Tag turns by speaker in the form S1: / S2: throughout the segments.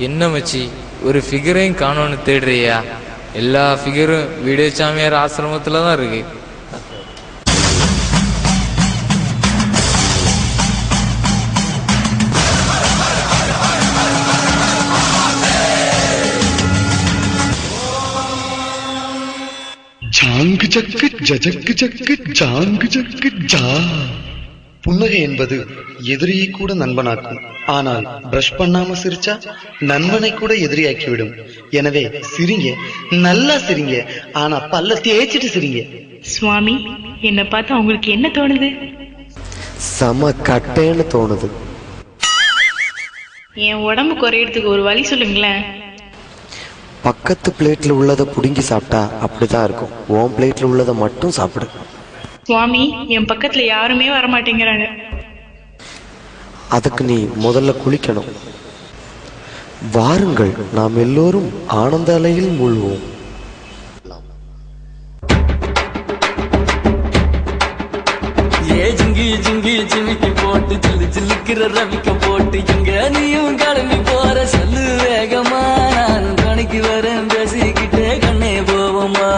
S1: என்ன மச்சி ஒரு ஃபிகரையும் காணோன்னு தேடுறியா? எல்லா ஃபிகரும் வீடியோ சாமியார் ஆசிரமத்துல தான் இருக்கு.
S2: ஜாங்கு ஜக்கு ஜஜக்கு ஜக்கு ஜாங்கு ஜக்கு ஜா. புன்னகை என்பது எதிரியை கூட நண்பனாக்கும். ஆனால் பிரஷ் பண்ணாம சிரிச்சா நண்பனை கூட எதிரியாக்கிவிடும். எனவே சிரிங்க, நல்லா சிரிங்க, ஆனா பல்ல தேய்ச்சிட்டு சிரிங்க.
S3: சுவாமி, என்ன பார்த்தா உங்களுக்கு என்ன தோணுது?
S4: சம கட்டேன்னு தோணுது.
S3: என் உடம்பு குறையறதுக்கு ஒரு வழி சொல்லுங்களேன்.
S4: பக்கத்து பிளேட்ல உள்ளதை புடுங்கி சாப்பிட்டா அப்படிதான் இருக்கும். உன் பிளேட்ல உள்ளதை மட்டும் சாப்பிடு.
S3: சுவாமி, என் பக்கத்துல யாருமே வரமாட்டேங்கிறாங்க.
S4: அதுக்கு நீ முதல்ல குளிக்கணும். வாருங்கள், நாம் எல்லோரும் ஆனந்த அலையில் மூழ்குவோம்.
S5: ஜிங்கி ஜிங்கி ஜிமிக்கி போட்டு ஜில்லு ஜில்லுக்கிற ரவிக்க போட்டு இங்க நீயும் கிளம்பி போற சொல்லு வேகமா. நானும் துணைக்கு வரேன், பேசிக்கிட்டே கண்ணே போவோமா.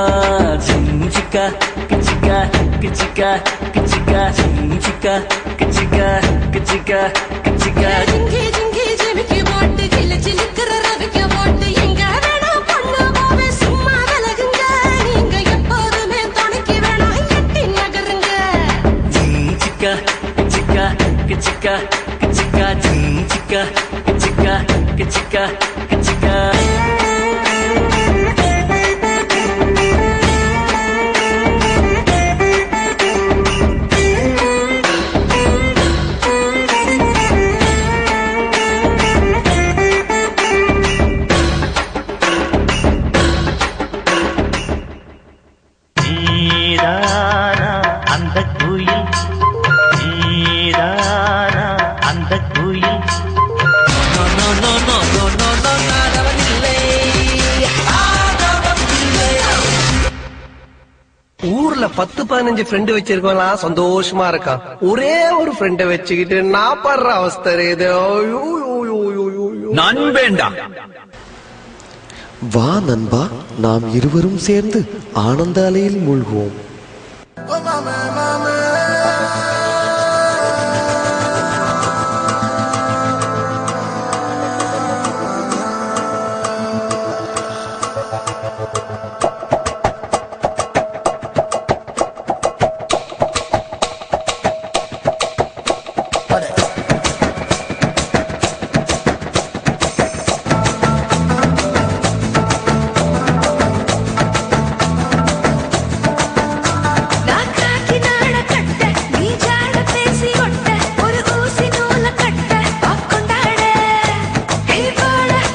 S5: ஜிஞ்சிக்கா கிச்சிக்கா கிச்சிக்கா கிச்சிக்கா ஜிஞ்சிக்கா கிச்சிக்கா கிச்சிக்கா கிச்சிக்கா.
S6: ஜிங்கி ஜிங்கி ஜிமிக்கி போட்டு ஜில்லு ஜில்லுக்கிற ரவிக்க போட்டு எங்க வேணா பொண்ணு போவே சும்மா விலகுங்க. நீங்க எப்போதுமே துணைக்கு வேணாம், எட்டி நகருங்க.
S5: ஜிஞ்சிக்கா கிச்சிக்கா கிச்சிக்கா கிச்சிக்கா ஜிஞ்சிக்கா கிச்சிக்கா கிச்சிக்கா கிச்சிக்கா.
S7: ஊர்ல 10-15 ஃப்ரெண்டு வச்சிருக்கலாம், சந்தோஷமா இருக்கான். ஒரே ஒரு ஃப்ரெண்ட வச்சுக்கிட்டு நான் படுற அவஸ்தை இது.
S8: நண்பேண்டா.
S4: வா நண்பா, நாம் இருவரும் சேர்ந்து ஆனந்த அலையில் மூழ்குவோம்.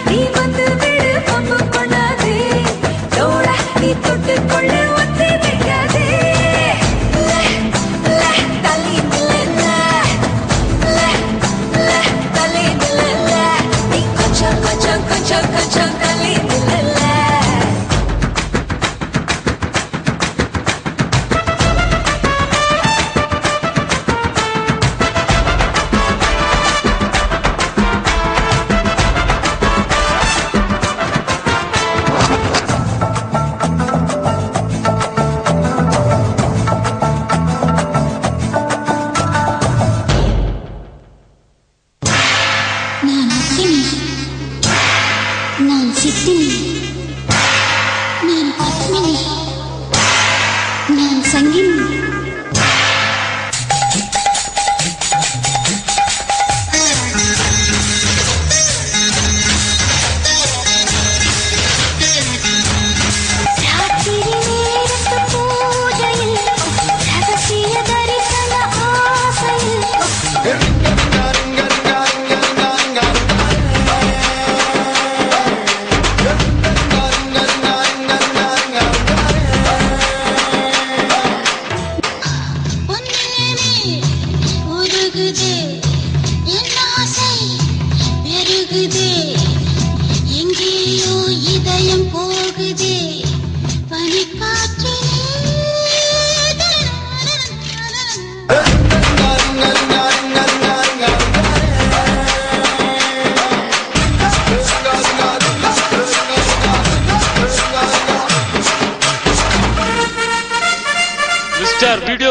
S6: நீ வந்து விடு, பம்பு கொண்டாதே.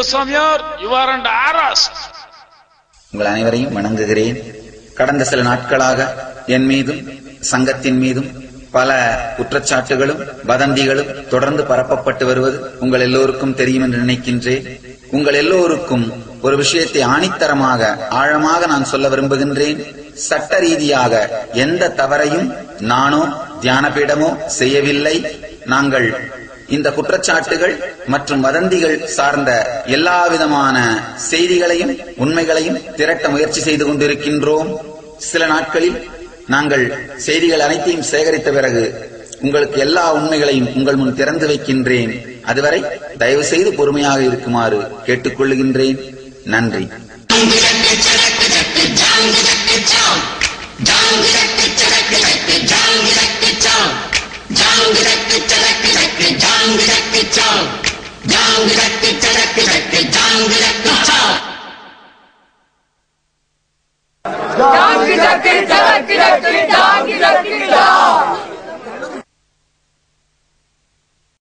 S8: சாமியார், you are under arrest.
S9: உங்கள் அனைவரையும் வணங்குகிறேன். கடந்த சில நாட்களாக என் மீதும் சங்கத்தின் மீதும் பல குற்றச்சாட்டுகளும் வதந்திகளும் தொடர்ந்து பரப்பப்பட்டு வருவது உங்கள் எல்லோருக்கும் தெரியும் என்று நினைக்கின்றேன். உங்கள் எல்லோருக்கும் ஒரு விஷயத்தை ஆணித்தரமாக ஆழமாக நான் சொல்ல விரும்புகின்றேன். சட்ட ரீதியாக எந்த தவறையும் நானோ தியானபீடமோ செய்யவில்லை. நாங்கள் இந்த குற்றச்சாட்டுகள் மற்றும் வதந்திகள் சார்ந்த எல்லா விதமான செய்திகளையும் உண்மைகளையும் திரட்ட முயற்சி செய்து கொண்டிருக்கின்றோம். சில நாட்களில் நாங்கள் செய்திகள் அனைத்தையும் சேகரித்த பிறகு உங்களுக்கு எல்லா உண்மைகளையும் உங்கள் முன் திறந்து வைக்கின்றேன். அதுவரை தயவு செய்து பொறுமையாக இருக்குமாறு கேட்டுக்கொள்ளுகின்றேன். நன்றி.
S10: Donkey, donkey, donkey, donkey, donkey, donkey, donkey.